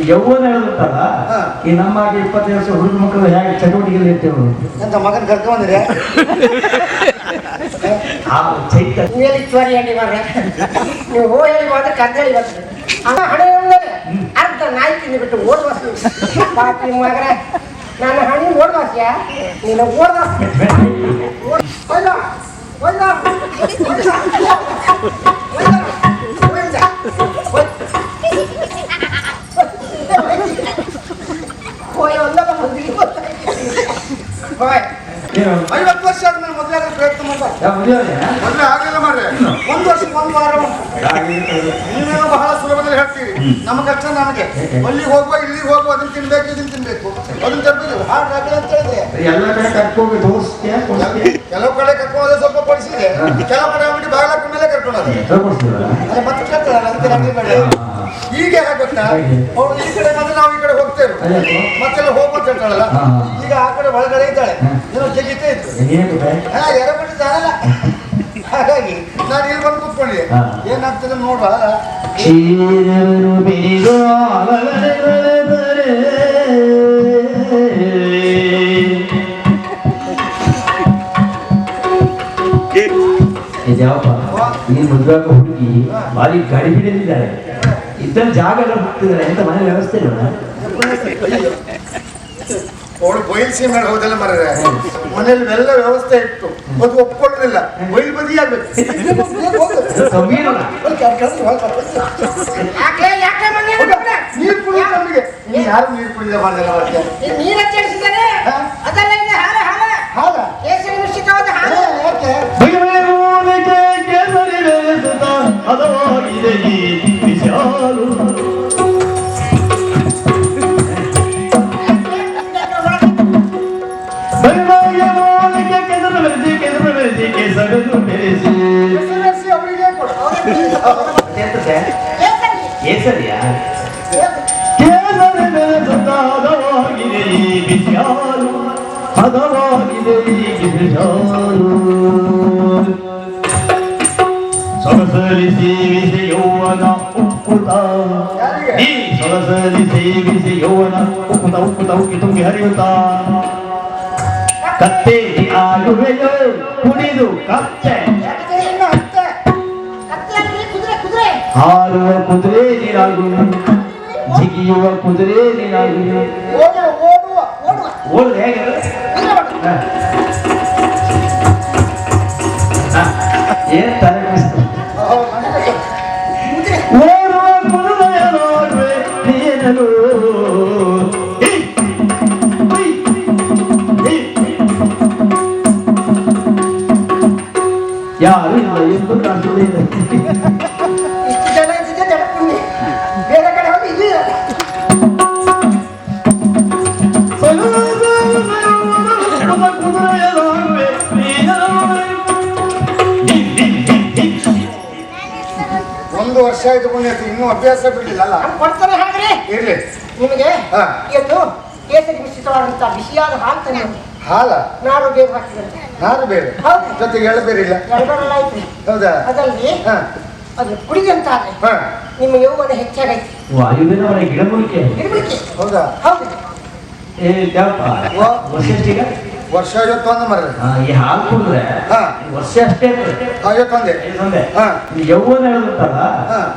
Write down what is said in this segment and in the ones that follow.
ಯೌವನ ಹೇಳುತ್ತಲ್ಲ ಈ ನಮ್ಮ 20 ವರ್ಷ ಹುಡುಗ ಮಕ್ಕಳು ಹೇಗೆ ಚಟುವಟಿಕೆಯಲ್ಲಿ ಇರ್ತೇವೆ ಅಂತ ಮಗನ ಕರ್ಕೊಂಡ್ ಬಂದ್ರೆ ನೀವು ಹೋ ಹೇಳಿ ಮಾತ್ರ ಕರ್ಕೊಳ್ಳಿ ಬರ್ತದೆ ಹಣೆ ಅರ್ಧ ನಾಯಿ ತಿಂದುಬಿಟ್ಟು ಓಡ್ವಾಸ ಪಾಪ ನಿಮ್ಮ ಮಗನ ನಾನು ಹಣಿ ಓಡ್ವಾಸ್ಯ ನೀನು ಓಡ್ವಾಸ $50 ವರ್ಷ ಆದ್ಮೇಲೆ ಮದುವೆ ಪ್ರಯತ್ನ ಮದುವೆ ಆಗಲಿಲ್ಲ ಮಾಡ್ರೆ 1 ವರ್ಷಕ್ಕೆ 1 ವಾರ ನೀವೇನೋ ಬಹಳ ಸುಲಭದಲ್ಲಿ ಹೇಳ್ತೀರಿ ನಮ್ಮ ಕಷ್ಟ ನಮಗೆ ಅಲ್ಲಿಗೆ ಹೋಗುವ ಇಲ್ಲಿಗೆ ಹೋಗುವ ಅದನ್ನ ತಿನ್ಬೇಕು ಇದನ್ನ ತಿನ್ಬೇಕು ಅದನ್ನ ತರಬೇಕು ಹಾಡು ಹಾಕಿ ಅಂತ ಹೇಳಿದ್ರೆ ಎಲ್ಲ ಕಡೆ ಕರ್ಕೋಗಿ ಕೆಲವು ಕಡೆ ಕರ್ಕೊಂಡು ಸ್ವಲ್ಪ ಪಡಿಸಿದೆ ಕೆಲವು ಕಡೆ ಹೋಗ್ಬಿಟ್ಟು ಬಾಗಿಲಕ್ಕ ಮೇಲೆ ಕರ್ಕೊಂಡು ಮತ್ತೆ ಕೇಳ್ತಾರೆ ಅದಕ್ಕೆ ನಮಗೆ ಬೇಡ ಈಗ ಹೇಗೆ ಗೊತ್ತಾ ಅವ್ರು ಈ ಕಡೆ ಬಂದ್ರೆ ನಾವು ಈ ಕಡೆ ಹೋಗ್ತೇವೆ ಮತ್ತೆಲ್ಲ ಹೋಗ್ಬೋದು ಹೇಳ್ತಾಳಲ್ಲ ಈಗ ಆ ಕಡೆ ಒಳಗಡೆ ಇದ್ದಾಳೆ ಏನೋ ಜಗಿತೇ ಇತ್ತು ಎರಬಿಟ್ಟಿದ್ದಾರಲ್ಲ ಹಾಗಾಗಿ ನಾನು ಇಲ್ಲಿ ಬಂದು ಕೂತ್ಕೊಂಡಿದ್ದೆ ಏನಾಗ್ತದೆ ನೋಡುವ ಈ ಮದುವೆ ಹುಡುಗಿ ಭಾರಿ ಗಾಡಿ ಬಿಡಲಿದ್ದಾರೆ ಇದ್ದ ಜಾಗ ಎಲ್ಲ ಹೋಗ್ತಿದ್ದಾರೆ ಅಂತ ಮನೆ ವ್ಯವಸ್ಥೆ ಇಲ್ಲ ಅವಳು ಬಯಲ್ಸಿ ಮೇಲೆ ಹೋದೆಲ್ಲ ಮರ ಮನೇಲಿ ಎಲ್ಲ ವ್ಯವಸ್ಥೆ ಇತ್ತು ಅದು ಒಪ್ಕೊಳ್ಳೋದಿಲ್ಲ ಬಯಲು ಬದಿ ಆಗ್ಬೇಕು ನೀರು ಕುಡಿದ ನಮಗೆ ಯಾರು ನೀರು ಕುಡಿದ ಮಾಡಲ್ಲ ಕೇಸರಿಯಾ ಸೊಗಸಲಿ ಸೇವಿಸಿ ಯೌವನ ಉಕ್ಕುತ ಈ ಸೊಗಸಲಿ ಸೇವಿಸಿ ಯೌವನ ಉಕ್ಕುತ ಉಕ್ಕುತ ಉಕ್ಕಿ ತುಂಬಿ ಹರಿಯುತ್ತ ಕತ್ತೆ ಆಗುವೆಯೋ ಕುಣಿದು ಕತ್ತೆ ಹಾರುವ ಕುದುರೆ ನೀರಾಗು ಜಿಗಿಯುವ ಕುದುರೆ ನೀರಾಗು ಓಡುದು ಹೇಗೆ ಏನ್ ತಲೆ ಓಡುವ ಕುದುರೆಯ ನೋಡುವೆ ನೀನಲು ಯಾರು ಇಲ್ಲ ಎಂದು ಕಾಣಿಸುವುದಿಲ್ಲ ಇಷ್ಟು ಜನ ಇದ್ದಿದ್ದೆ ತಡ್ಕೊಂಡು ಬೇರೆ ಕಡೆ ಹೋಗಿ ಇಲ್ಲಿ ಒಂದು ವರ್ಷ ಆಯ್ತು ಪುಣ್ಯತಿ ಇನ್ನೂ ಅಭ್ಯಾಸ ಬಿಡ್ಲಿಲ್ಲ ಅಲ್ಲ ಕೊಡ್ತಾರೆ ಹಾಗ್ರೆ ಇರ್ಲಿ ನಿಮಗೆ ಇವತ್ತು ಕೇಸರಿ ಮಿಶ್ರಿತವಾದಂತ ಬಿಸಿಯಾದ ಹಾಲು ತಂದೆ ಹಾಲ ನಾರು ಬೇರೆ ಹಾಕಿದಂತೆ ನಾರು ಬೇರೆ ಜೊತೆಗೆ ಎಳ್ಳು ಬೇರೆ ಇಲ್ಲ ಎರಡರೆಲ್ಲ ಆಯ್ತು ಹೌದಾ ಅದರಲ್ಲಿ ಅದು ಕುಡಿದಂತ ನಿಮ್ಮ ಯೌವನ ಹೆಚ್ಚಾಗೈತಿ ವಾಯುವಿನ ಗಿಡಮೂಲಿಕೆ ಹೌದಾ ಹೌದು ವರ್ಷ 51 ಮರ ಈ ಹಾಲು ಕುಡಿದ್ರೆ ವರ್ಷ ಅಷ್ಟೇ 51 ಯೌವನ ಹೇಳುತ್ತಲ್ಲ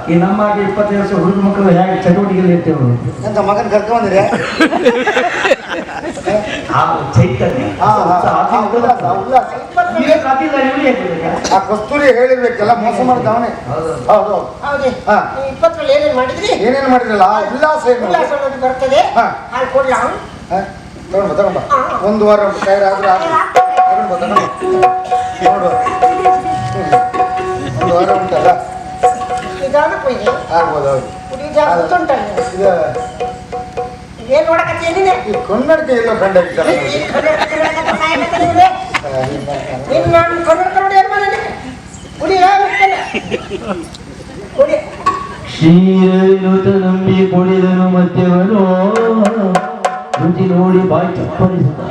ಈ ನಮ್ಮ 20 ವರ್ಷ ಹುಡುಗ ಮಕ್ಕಳು ಹೇಗೆ ಚಟುವಟಿಕೆಯಲ್ಲಿ ಇರ್ತೇವೆ ಅಂತ ಮಗನ ಕರ್ಕೊಂಡ್ ಬಂದ್ರೆ ಆ ಕಸ್ತೂರಿ ಹೇಳಿರ್ಬೇಕೆಲ್ಲ ಮೋಸ ಮಾಡ್ತಾವನೆ ಹೌದು 20 ಏನೇನು ಮಾಡಿದ್ರಿ ಏನೇನು ಮಾಡಿದ್ರಲ್ಲ ಉಲ್ಲಾಸ ಬರ್ತದೆ ಹಾಲು ಕೊಡ್ಲ ತಗೊಂಡ 1 ವಾರ ಟೈರ್ ಆದ್ರೆ ನೋಡುವ 1 ವಾರ ಉಂಟಲ್ಲ ಆಗ್ಬೋದು ಏನ್ ನೋಡಕತ್ತೀನಿ ಕನ್ನಡಕ್ಕೆ ಎಲ್ಲೋ ಕಂಡಿರ್ತಾರೆ ಕ್ಷೀರವಿನುತ ನಂಬಿ ಕುಡಿದನು ಮದ್ಯವನು ರುಚಿ ನೋಡಿ ಬಾಯಿ ಚಪ್ಪರಿಸುತ್ತ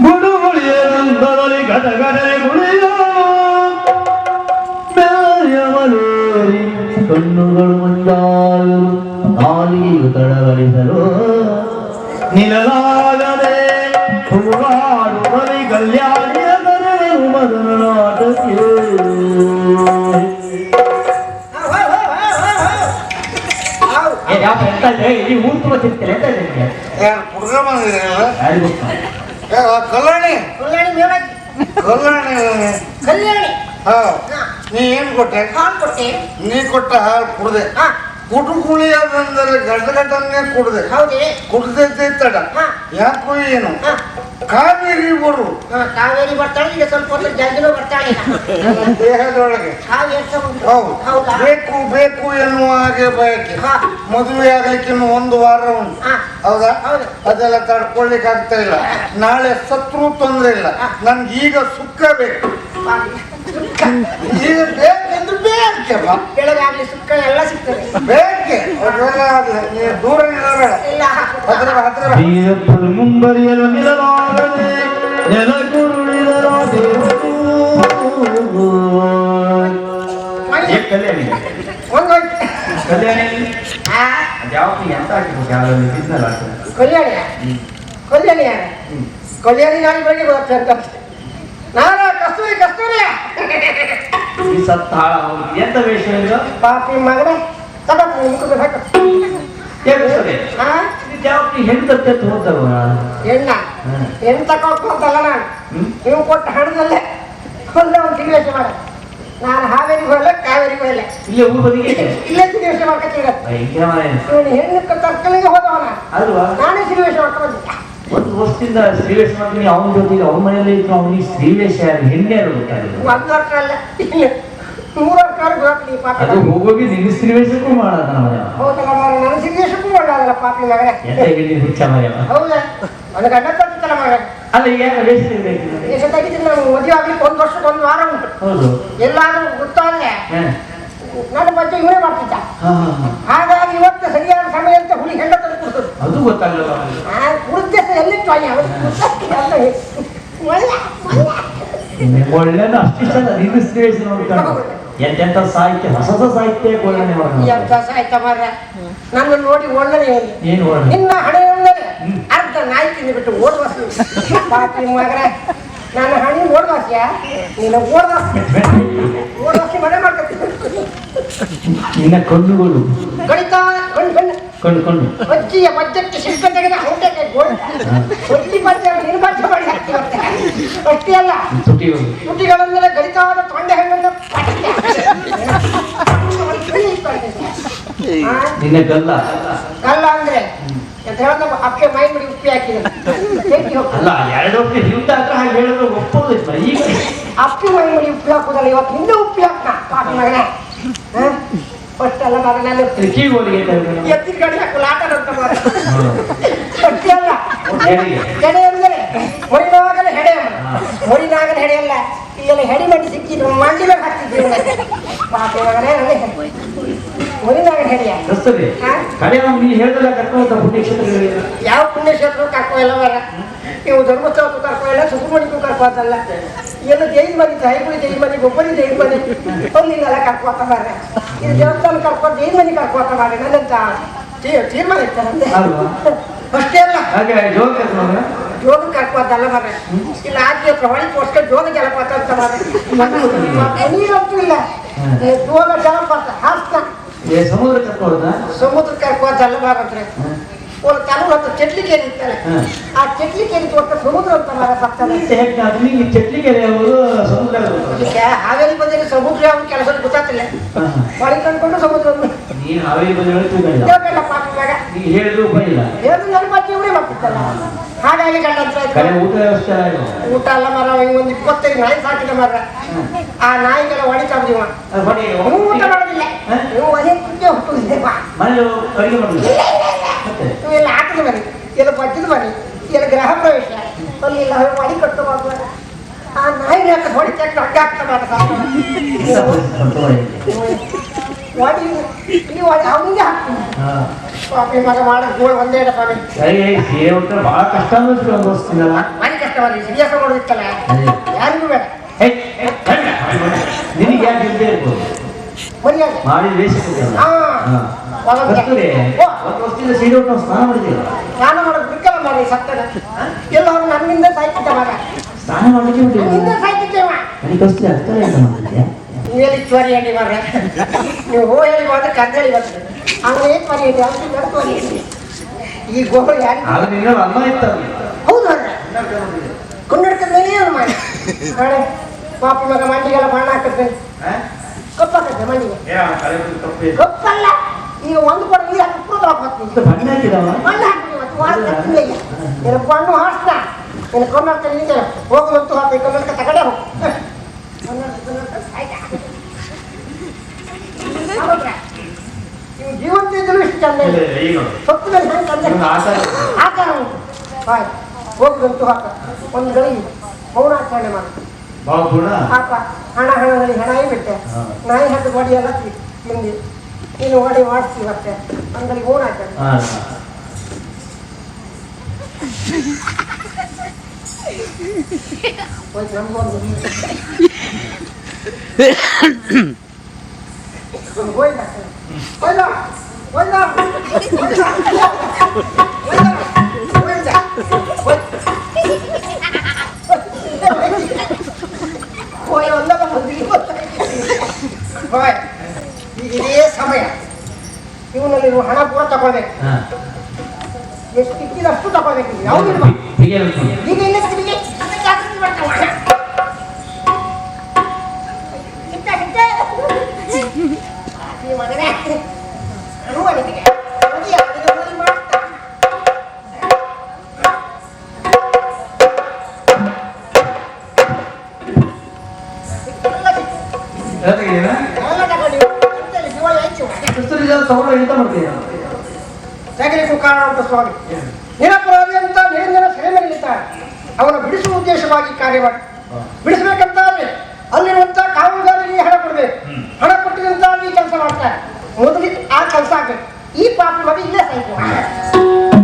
ಗುಡುಗುಳಿಯಂದರಲ್ಲಿ ಗದಗಡೆ ಗುಳಿಯ ಮೆಲಯವಲೇರಿ ಕಣ್ಣುಗಳು ಮಂಜಾಲು ನಾಲಿಗೆಯು ತಡವಳಿಸಲು ನಿಲ್ಲಲಾಗದೆ ಹೂವಾಡುವಲಿ ಕಲ್ಯಾಣಿಯ ಕರೆಗಳು ಮದನ ನಾಟಕ್ಕೆ ಎಂತ ಇದೆ ಈ ಊರು ತುಂಬ ತಿಂತಾರೆ ಎಂತ ಇದೆ ಪ್ರೋಗ್ರಾಮ್ ಯಾರಿಗೂ ಗೊತ್ತಾ? ಕಲ್ಯಾಣಿ ಕಲ್ಯಾಣಿ ಮೇಲಾಗಿ ಕಲ್ಯಾಣಿ ಕಲ್ಯಾಣಿ ಹಾ ನೀ ಏನ್ ಕೊಟ್ಟೆ ಹಾಲು ಕೊಟ್ಟೆ. ನೀ ಕೊಟ್ಟ ಹಾಲು ಕುಡ್ದೆ ಹಾ ಕುಟುಕುಳಿ ಅದಂದ್ರೆ ಗಡ್ಡಗಟ್ಟನ್ನೇ ಕುಡ್ದೆ ಹೌದೇ. ಕುಡ್ದೈತೆ ತಡ ಹಾ. ಯಾಕೋ ಏನು ಹಾ ಕಾವೇರಿ ಬರು ಹಾ, ಕಾವೇರಿ ಬರ್ತಾಳೆ, ಈಗ ಸ್ವಲ್ಪ ಹೊತ್ತು ಜಲ್ದಿನೂ ಬರ್ತಾಳೆ ಈಗ. ದೇಹದೊಳಗೆ ಕಾವೇರಿ ತಗೊಂಡು. ಹೌದು ಹೌದಾ? ಬೇಕು ಬೇಕು ಎನ್ನುವ ಹಾಗೆ ಬಯಕೆ ಹಾ. ಮದುವೆ ಆಗ್ಲಿಕ್ಕೆ ಇನ್ನು 1 ವಾರ ಉಂಟು ಹಾ. ಹೌದಾ ಹೌದು. ಅದೆಲ್ಲ ತಡ್ಕೊಳ್ಲಿಕ್ಕೆ ಆಗ್ತಾ ಇಲ್ಲ ನಾಳೆ ಸತ್ರು ತೊಂದ್ರೆ ಇಲ್ಲ ನನ್ಗೆ ಈಗ ಸುಖ ಬೇಕು ಈಗ ಬೇಕೆಂದ್ರೆ ಬೇಕಮ್ಮ ಬೆಳಗಾಗ್ಲಿ ಸುಕ್ಕ ಎಲ್ಲ ಸಿಗ್ತದೆ. ಬೇಕೆ ಅದೆಲ್ಲ ನೀ ದೂರ ನಿಲ್ಲಬೇಡ ಇಲ್ಲ ಹತ್ರ ಬಾ, ಹತ್ರ ಬಾ. ನೀರಪ್ಪಲು ಮುಂಬರಿಯಲು ನಿಲ್ಲಲಾಗದೆ ನೆಲಗುರುಳಿದರ ದೇವರು ಕಲ್ಯಾಣಿ ಒಂದೊಂದು ಕಲ್ಯಾಣಿ ಆ ಅದ್ಯಾವತ್ತು ಎಂತ ಹಾಕಿದ್ರು ಯಾರಲ್ಲಿ ಬಿಸ್ನಲ್ಲ ಕಲ್ಯಾಣಿ ಕಲ್ಯಾಣಿ ಯಾರ ಕಲ್ಯಾಣಿ ನಾಳೆ ಬೆಳಗ್ಗೆ ಬರುತ್ತೆ ಅಂತ ನಾನು ಕಸ್ತೂರಿ ಕಸ್ತೂರಿ ಈ ಸತ್ತ ಹಾಳ ಅವ್ರಿಗೆ ಎಂತ ವೇಷ ಇದು ಪಾಪಿ ಮಗನೇ ತಗೊಂಡು ಮುಖದ ಬೇಕು. ಯಾಕೆ ಹಾ ಯಾವತ್ತು ಹೆಣ್ಣು ತತ್ತೆ ತೋರ್ತವ ಎಣ್ಣ ಹೆಣ್ಣು ತಕೊಂತಲ್ಲ ನಾನು ನೀವು ಕೊಟ್ಟ ಹಣದಲ್ಲೇ ಒಳ್ಳೆ ಒಂದು ತಿರುವೇಶ ಮಾಡ. ನಾನು ಹಾವೇರಿಗೆ ಹೋಗಲ್ಲ ಕಾವೇರಿಗೆ ಹೋಗಲ್ಲ, ಇಲ್ಲೇ ಊರ್ ಬದಿಗೆ ಇಲ್ಲೇ ತಿರುವೇಶ ಮಾಡ್ಕೊತೀರ. ಭಯಂಕರ ಮನೆ ಇವನು ಹೆಣ್ಣು ತರ್ಕಲಿಗೆ ಹೋದವನ ಅಲ್ವಾ ನಾನೇ ತಿರುವೇಶ ಮಾಡ್ಕೊಂಡು ಒಂದು ವರ್ಷದಿಂದ ಶ್ರೀವೇಶ ಮಾಡ್ತೀನಿ ಅವನ ಜೊತೆಗೆ ಅವನ ಮನೆಯಲ್ಲೇ ಇತ್ತು ಅವನಿಗೆ ಶ್ರೀವೇಶ ಹೆಣ್ಣೆ ಗೊತ್ತಾಗಿಲ್ಲ 1 ವರ್ಷ ಅಲ್ಲ 3 ವರ್ಷ ಗೊತ್ತಿಲ್ಲ ಪಾಪ. ಅದು ಹೋಗೋಗಿ ನಿನ್ನ ಶ್ರೀವೇಶಕ್ಕೂ ಮಾಡೋದ ನಮ್ಮ ಹೌದಲ್ಲ ಮಾರ, ನನ್ನ ತಿರುವೇಶಕ್ಕೂ ಮಾಡಲ್ಲ ಪಾಪಿ ಮಗನೇ. ಎಂತ ಹೇಳಿ ಹುಚ್ಚ ಮರ್ಯವ ಹೌದಾ ಒಂದು ಗಂಡ ತರ್ತಿತ್ತಲ್ಲ ಮಗ ಅಲ್ಲ ಈಗ ವೇಷ ಇರ್ಬೇಕು ಎಷ್ಟೊತ್ತಾಗಿದ್ದೀನಿ ನಾನು ಮದುವೆ ಆಗ್ಲಿಕ್ಕೆ 1 ವರ್ಷಕ್ಕೆ 1 ವಾರ ಉಂಟು. ಹೌದು ಎಲ್ಲಾದ್ರೂ ಗೊತ್ತಾದ್ರೆ ಹ. ನನ್ನ ಬಗ್ಗೆ ಇವರೇ ಮಾಡ್ತಿದ್ದ. ಹ, ಹ, ಹ. ಹಾಗಾಗಿ ಇವತ್ತು ಸರಿಯಾದ ಸಮಯ ಅಂತ ಹುಳಿ ಹೆಂಡ ತಂದು ಕೊಡ್ತದೆ. ಅದು ಗೊತ್ತಾಗಲ್ಲ ಉದ್ದೇಶ ಎಲ್ಲಿತ್ತು ಅಯ್ಯ ಒಳ್ಳೆ ಅಷ್ಟಿಷ್ಟ ನಿನ್ನ ಶ್ರೀವೇಶ ನೋಡ್ಕೊಂಡು ಎಂತೆಂತ ಸಾಹಿತ್ಯ ಹೊಸ ಹೊಸ ಸಾಹಿತ್ಯ ಒಳ್ಳೆ ಎಂತ ಸಾಯ್ತ ಮಾರ ನನ್ನ ನೋಡಿ ಒಳ್ಳೆ ಏನು ಒಳ್ಳೆ ನಿನ್ನ ಹಣೆ ಅಂದರೆ ಅರ್ಧ ನಾಯಿ ತಿಂದು ಬಿಟ್ಟು ಓಡ್ವಾಸಿ ಪಾಪಿ ಮಗನೇ. ನನ್ನ ಹಣಿ ಓಡ್ವಾಸಿಯ ನಿನ್ನ ಓಡ್ವಾಸಿ ಮನೆ ಮಾಡ್ಕೊತೀನಿ. ನಿನ್ನ ಕಣ್ಣುಗಳು ಗಣಿತ ಕೊಂಡು ಅಜ್ಜಿಯ ಮಜ್ಜಕ್ಕೆ ಶಿಲ್ಪ ತೆಗೆದ ಔಟಕ್ಕೆ ಒಜ್ಜಿ ಮಜ್ಜ ನಿರ್ಬಜ್ಜ ಮಾಡಿ ಹಾಕ್ತಿರುತ್ತೆ. ಅಷ್ಟೇ ಅಲ್ಲ ತುಟಿಗಳು ತುಟಿಗಳಂದ್ರೆ ಗಣಿತವಾದ ತೊಂಡೆ ಹಣ್ಣನ್ನು ನಿನ್ನ ಗಲ್ಲ ಅಲ್ಲ ಅಂದ್ರೆ ಅಕ್ಕೆ ಮೈ ಮುಡಿ ಉಪ್ಪಿ ಹಾಕಿದೆ ಅಲ್ಲ 2 ವರ್ಷ ಹಿಂದ ಹತ್ರ ಹಾಗೆ ಹೇಳಿದ್ರೆ ಒಪ್ಪೋದು ಈಗ ಅಪ್ಪಿ ಮೈ ಮುಡಿ ಉಪ್ಪಿ ಹಾಕುದಲ್ಲ, ಇವತ್ತು ಹಿಂದೆ ಉಪ್ಪಿ ಹಾಕ್ನ ಪಾಪಿ ಮಗನೇ. ಫಸ್ಟ್ ಅಲ್ಲ ಮಗ ನಾನು ಕೀಗೋಲಿಗೆ ಎತ್ತಿನ ಗಾಡಿ ಹಾಕಲ್ಲ ಆಟ ಅಂತ ಮಾಡ. ಅಷ್ಟೇ ಅಲ್ಲ ಹೆಡೆ ಅಂದರೆ ಮೊರಿನಾಗಲ ಹೆಡೆ ಮೊರಿನಾಗಲ ಹೆಡೆ ಅಲ್ಲ, ಇಲ್ಲೆಲ್ಲ ಹೆಡಿ ಮಾಡಿ ಸಿಕ್ಕಿದ್ರು ಮಂಡಿ ಮೇಲೆ ಹಾಕ್ತಿದ್ರು ಪಾಪಿ ಮಗನೇ. ಮೊರಿನಾಗಲ ಹೆಡೆಯ ಕಡೆ ನೀ ಹೇಳಿದ್ರೆ ಕರ್ಕೊಂಡು ಪುಣ್ಯಕ್ಷೇತ್ರಗಳಿಗೆ ಯಾವ ಪುಣ್ಯಕ್ಷೇತ್ರ ಕರ್ಕೊ ಎಲ್ಲ ಬರ. ನೀವು ಧರ್ಮಸ್ಥಳಕ್ಕೂ ಕರ್ಕೊ ಇಲ್ಲ, ಸುಬ್ರಹ್ಮಣ್ಯಕ್ಕೂ ಕರ್ಕೋತಲ್ಲ, ಎಲ್ಲ ಜೈನ್ ಮನೆ ಹೈಗುಳಿ ಜೈನ್ ಮನೆ ಒಬ್ಬರಿ ಜೈನ್ ಮನೆ ಒಂದಿಲ್ಲ ಕರ್ಕೋತ ಬಾರ. ಇದು ದೇವಸ್ಥಾನ ಕರ್ಕೊಂಡು ಜೈನ್ ಮನೆ ಕರ್ಕೋತ ಬಾರ ನನ್ನಂತ ತೀರ್ಮಾನ ಇರ್ತಾರಂತೆ. ಅಷ್ಟೇ ಅಲ್ಲ ಜೋಗ ಕರ್ಕೋತಲ್ಲ ಬರ. ಇಲ್ಲ ಆದ್ಯ ಪ್ರವಾಳಿ ತೋರ್ಸ್ಕೊಂಡು ಜೋಗ ಜಲಪಾತ ಅಂತ ಬಾರ. ನೀರಂತೂ ಇಲ್ಲ ಜೋಗ ಜಲಪಾತ ಹಾಸ್ತ ಸಮುದ್ರ ಕರ್ಕೋದ ಸಮುದ್ರ ಕರ್ಕೋತಲ್ಲ ಬಾರಂದ್ರೆ ಒಂದು ಕೆಲವು ಒಂದು ಚೆಟ್ಲಿಕೇರಿ ಇರ್ತಾರೆ. ಆ ಚೆಟ್ಲಿಕೇರಿ ತೋಟ ಸಮುದ್ರ ಅಂತ ಮರ ಸಪ್ತಾನೆ ಚೆಟ್ಲಿಕೆರೆ ಸಮುದ್ರ ಹಾವೇರಿ ಬಂದರೆ ಸಮುದ್ರ ಯಾವ ಕೆಲಸ ಗೊತ್ತಾಗ್ತಿಲ್ಲ. ಹೊಳಿ ಕಂಡ್ಕೊಂಡು ಸಮುದ್ರ ನೀನು ಹಾವೇರಿ ಬಂದ ದೇವಲ್ಲ ಪಾಪ ಮಗ ನೀ ಹೇಳಿದ್ರು ಉಪಾಯ ಇಲ್ಲ ಏನು ನನ್ನ ಬಗ್ಗೆ ಇವರೇ ಮಾಡ್ತಿತ್ತಲ್ಲ. ಹಾಗಾಗಿ ಗಂಡಂತ್ರ ಊಟ ವ್ಯವಸ್ಥೆ ಊಟ ಅಲ್ಲ ಮರ. ಒಂದು 25 ನಾಯಿ ಸಾಕಿದ ಮರ. ಆ ನಾಯಿಗೆಲ್ಲ ಹೊಡಿತಾವ್ದಿವ ಊಟ ಮಾಡೋದಿಲ್ಲ. ನೀವು ಅದೇ ಕುಂಟೆ ಹುಟ್ಟುದಿದೆ ಮನೇಲಿ ಅಡುಗೆ ಮಾಡೋದಿಲ್ಲ. ಇವೆಲ್ಲ ಆಟದ ಮನೆ, ಎಲ್ಲ ಬಜ್ಜದ ಮನೆ, ಎಲ್ಲ ಗೃಹ ಪ್ರವೇಶ ಅಲ್ಲೆಲ್ಲ ಮಾಡಿ ಕಟ್ಟಬಾರ್ದು. ಆ ನಾಯಿನ ಹೊಡಿತಕ್ಕ ಅಡ್ಡ ಆಗ್ತಬಾರ್ದು ಹೊಡಿ ನೀವು ಅವನಿಗೆ ಹಾಕ್ತೀನಿ. ಸ್ವಾಮಿ ಮಗ ಮಾಡೋದು ಗೋಳು ಒಂದೇ ಸ್ವಾಮಿ ಬಹಳ ಕಷ್ಟ ಅನಿಸ್ತಿಲ್ಲ. ಮನೆ ಕಷ್ಟ ಮಾಡಿ ಸರಿಯಾಸ ಮಾಡೋದಿತ್ತಲ್ಲ ಯಾರಿಗೂ ಬೇಡ. ನಿನಗೆ ಯಾಕೆ ಇಲ್ಲದೆ ಇರ್ಬೋದು ಮರ್ಯಾದೆ ಮಾಡಿ ವೇಷ ಕೊಟ್ಟಿಲ್ಲ. ಹಾ ಹಾ. ಒಳಗೆ. ಕಸ್ತೂರಿ, ಓ, ಒಂದು ವರ್ಷದಿಂದ ಸೀರೆ ಉಟ್ಟು ಸ್ನಾನ ಮಾಡಿದ್ದೀವಿ. ಸ್ನಾನ ಮಾಡೋದು ಬಿಕ್ಕಲ್ಲ ಮಾರಿ ಸತ್ತದ ಎಲ್ಲರೂ ನನ್ನಿಂದ ಸಾಯ್ತಿದ್ದ ಮಗ ಸ್ನಾನ ಮಾಡ್ಲಿಕ್ಕೆ ಬಿಟ್ಟಿಲ್ಲ. ನನ್ನಿಂದ ಸಾಯ್ತಿದ್ದೇವ ನನಗೆ ಕಸ್ತೂರಿ ಅರ್ಥನೇ ಇಲ್ಲ ಮಾಡ್ತಿದ್ಯಾ? ನೀವೆಲ್ಲಿ ತ್ವರಿ ಹೇಳಿ ಮಾರ್ರೆ ನೀವು ಹೋ ಹೇಳಿ ಮಾತ್ರ ಕರ್ದೇಳಿ ಬರ್ತದೆ ಹಂಗೆ ತ್ವರಿ ಹೇಳಿ ಅವ್ರು ತ್ವರಿ ಹೇಳಿ ಈ ಗೋಗಳು ಯಾರು ಆಗ ನಿನ್ನ ಅಮ್ಮ ಇತ್ತ ಹೌದು ಮಾರ್ರೆ ಕನ್ನಡಕದ ಮೇಲೆ ಏನು ಮಾಡಿ ನಾಳೆ ಪಾಪಿ ಮಗ ಮಂಡಿಗೆಲ್ಲ ಬಣ್ಣ ಹಾಕತ್ತೇನೆ ಕಪ್ಪಾಕತ್ತೆ ಮಂಡಿಗೆ ಕಪ್ಪಲ್ಲ ಈಗ ಒಂದು ಕೊಡ ನೀರು ಹಾಕಿ ಪೂರ ಹಾಕ್ತೀನಿ ಬಣ್ಣ ಹಾಕಿದವ ಮಣ್ಣು ಹಾಕ್ತೀನಿ ಮತ್ತು ವಾರ ನೀನು ಬಣ್ಣು ಹಾಸ್ತಾ ನೀನು ಕನ್ನಡಕ ನಿಂಗೆ ಹೋಗುವಂತೂ ಹಾಕಿ ಕನ್ನಡಕ ತಗಡೆ ಹೋಗು ನೀವು ಜೀವಂತ ಇದ್ದರೂ ಇಷ್ಟು ಚಂದ ಇಲ್ಲ ಸೊತ್ತು ಮೇಲೆ ಹೆಂಗೆ ಚಂದ ಆಕಾರ ಉಂಟು ಹಾಯ್ ಹೋಗುವಂತೂ ಹಾಕ ಒಂದು ಗಳಿಗೆ ಮೌನಾಚರಣೆ ಮಾಡಿ ಹಾಕ ಹಣ ಹಣದಲ್ಲಿ ಹೆಣಾಯಿ ಬಿಟ್ಟೆ ನಾಯಿ ಹದ್ದು ಮಾಡಿ ಎಲ್ಲ ತಿಂದು ನೀನು ಓಡಿ ಮಾಡಿಸ್ತೀವಿ ಮತ್ತೆ ಅಂದಲ್ಲಿ ಮೌನಾಚರಣೆ ಹೋಯ್ತು ನಮ್ಗೊಂದು ಹೋಯ್ತಾ ಹೋಯ್ತಾ ಹೋಯ್ತಾ ಇದೇ ಸಮಯ ಇವನಲ್ಲಿ ನೀವು ಹಣ ಪೂರ ತಗೊಳ್ಬೇಕು ಎಷ್ಟು ಕಿಕ್ಕಿದ ಅಷ್ಟು ತಗೊಳ್ಬೇಕು ಯಾವ್ದು ಈಗ ಇಲ್ಲ ಸಿಕ್ಕಿಗೆ ಮಗನೇ ತಗೊಂಡು ಎಂತ ಮಾಡ್ತೀಯ? ಸಗಲಿಗೂ ಕಾರಣ ಉಂಟು ಸ್ವಾಮಿ ನಿರಪರಾಧಿ ಅಂತ ನಿರಂಜನ ಸೆರೆ ಮೇಲಿರ್ತಾರೆ ಅವನ ಬಿಡಿಸುವ ಉದ್ದೇಶವಾಗಿ ಕಾರ್ಯ ಮಾಡಿ ಬಿಡಿಸಬೇಕಂತಾದ್ರೆ ಅಲ್ಲಿರುವಂತಹ ಕಾನೂನುಗಾರರಿಗೆ ಹಣ ಕೊಡ್ಬೇಕು ಹಣ ಕೊಟ್ಟಿದಂತ ಈ ಕೆಲಸ ಮಾಡ್ತಾರೆ ಮೊದಲಿಗೆ ಆ ಕೆಲಸ ಆಗ್ಬೇಕು ಈ ಪಾಪ ಮಗ ಇಲ್ಲೇ ಸಾಯ್ತು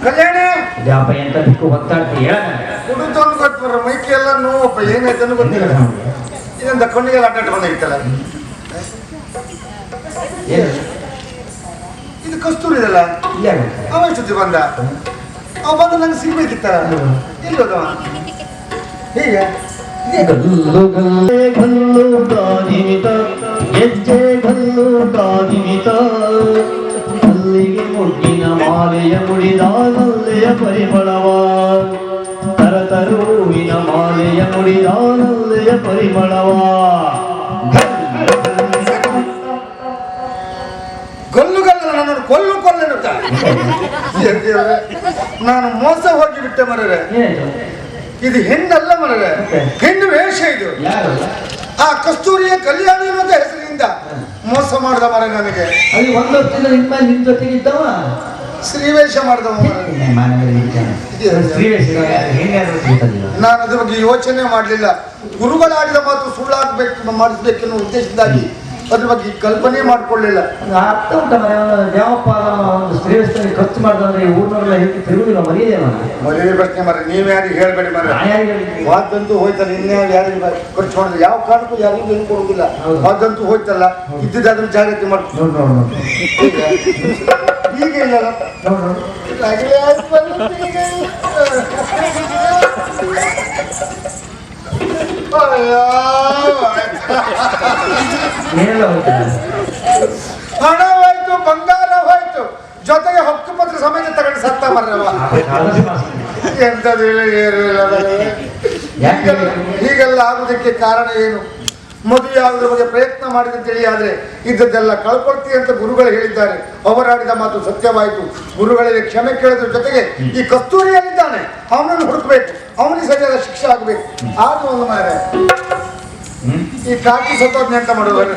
ಕಲ್ಯಾಣಿ ಎಂತ ಬಿಟ್ಟು ಹೊತ್ತಾಡ್ತೀಯ ಕುಡಿತೊಂದು ಗೊತ್ತವ್ರ ಮೈಕಿ ಎಲ್ಲ ನೋವಪ್ಪ ಏನಾಯ್ತು ಗೊತ್ತಿಲ್ಲ ಇದೊಂದು ಕಣ್ಣಿಗೆಲ್ಲ ಅಡ್ಡಾಟ ಬಂದಿತ್ತಲ್ಲ ಇದು ಕಸ್ತೂರಿ ಇದಲ್ಲ ಅವ ಎಷ್ಟೊತ್ತಿ ಬಂದ ಅವ ಬಂದು ನಂಗೆ ಸಿಗ್ಬೇಕಿತ್ತಲ್ಲ ಎಲ್ಲಿ ಹೋದವ ಹೀಗೆ ಗಲ್ಲು ಗಲ್ಲೆ ಗಲ್ಲು ಗಾದಿಮಿತ ಗೆಜ್ಜೆ ಗಲ್ಲು ಗಾದಿಮಿತ ಅಲ್ಲಿಗೆ ಮುಟ್ಟಿನ ಮಾಲೆಯ ಮುಡಿದ ನಲ್ಲೆಯ ಪರಿಮಳವ ತರತರುವಿನ ಮಾಲೆಯ ಮುಡಿದ ನಲ್ಲೆಯ ಪರಿಮಳವ ಗಲ್ಲು ಗಲ್ಲ ನನ್ನನ್ನು ಕೊಲ್ಲು ಕೊಲ್ಲೆನುತ್ತ ನಾನು ಮೋಸ ಹೋಗಿ ಬಿಟ್ಟೆ ಮರರೆ ಇದು ಹೆಣ್ಣಲ್ಲ ಮರರೆ ಹೆಣ್ಣು ವೇಷ ಇದು ಆ ಕಸ್ತೂರಿಯ ಕಲ್ಯಾಣಿ ಅನ್ನೋದ ಹೆಸರಿನಿಂದ ಮೋಸ ಮಾಡಿದ ಮರ ನನಗೆ ಅಲ್ಲಿ ಒಂದು ವರ್ಷದಿಂದ ನಿಮ್ ಜೊತೆಗೆ ಇದ್ದವ ಶ್ರೀವೇಷ ಮಾಡಿದವ ನಾನು ಅದ್ರ ಬಗ್ಗೆ ಯೋಚನೆ ಮಾಡಲಿಲ್ಲ ಗುರುಗಳಾಡಿದ ಮಾತು ಸುಳ್ಳಾಗಬೇಕು ಮಾಡಿಸ್ಬೇಕೆನ್ನೋ ಉದ್ದೇಶದಿಂದಾಗಿ ಅದ್ರ ಬಗ್ಗೆ ಕಲ್ಪನೆ ಮಾಡ್ಕೊಳ್ಳಿಲ್ಲ ಅರ್ಥ ಉಂಟ ದೇವಪ್ಪ ಒಂದು ಶ್ರೀವೇಶದಲ್ಲಿ ಖರ್ಚು ಮಾಡಿದ್ರೆ ಊರಿನವರೆಲ್ಲ ಹೇಳಿ ತಿರುಗುದಿಲ್ಲ ಮರಿಯದೇ ಮದುವೆ ಪ್ರಶ್ನೆ ಮರ ನೀವ್ ಯಾರಿಗೆ ಹೇಳ್ಬೇಡಿ ಮರ ವಾದಂತೂ ಹೋಯ್ತಲ್ಲ ಇನ್ಯಾರು ಯಾರಿಗೆ ಖರ್ಚು ಮಾಡಿದ್ರೆ ಯಾವ ಕಾರಣಕ್ಕೂ ಯಾರಿಗೂ ಏನು ಕೊಡುದಿಲ್ಲ ವಾದಂತೂ ಹೋಯ್ತಲ್ಲ ಇದ್ದಿದ್ದಾದ್ರೂ ಜಾಗ್ರತೆ ಮಾಡ್ಕೊಂಡು ಈಗ ಇಲ್ಲ ಹಣ ಹೋಯ್ತು ಬಂಗಾರ ಹೋಯ್ತು ಜೊತೆಗೆ ಹಕ್ಕು ಪತ್ರ ಸಮೇತ ತಗೊಂಡು ಸತ್ತ ಮರ್ರವ ಎಂತದು ಹೀಗೆಲ್ಲ ಆಗುವುದಕ್ಕೆ ಕಾರಣ ಏನು ಮದುವೆ ಆಗುವ ಬಗ್ಗೆ ಪ್ರಯತ್ನ ಮಾಡಿದ ತಿಳಿಯಾದ್ರೆ ಇದ್ದದ್ದೆಲ್ಲ ಕಳ್ಕೊಳ್ತೀವಿ ಅಂತ ಗುರುಗಳು ಹೇಳಿದ್ದಾರೆ ಅವರಾಡಿದ ಮಾತು ಸತ್ಯವಾಯಿತು ಗುರುಗಳಿಗೆ ಕ್ಷಮೆ ಕೇಳಿದ್ರ ಜೊತೆಗೆ ಈ ಕಸ್ತೂರಿಯಲ್ಲಿದ್ದಾನೆ ಅವನನ್ನು ಹುಡುಕ್ಬೇಕು ಅವನಿಗೆ ಸರಿಯಾದ ಶಿಕ್ಷೆ ಆಗ್ಬೇಕು ಆದ್ರೂ ಒಂದು ಮಾರೆ ಈ ಕಾಕಿ ಸತ್ತೋದ್ನೆ ಅಂತ ಮಾಡುವರು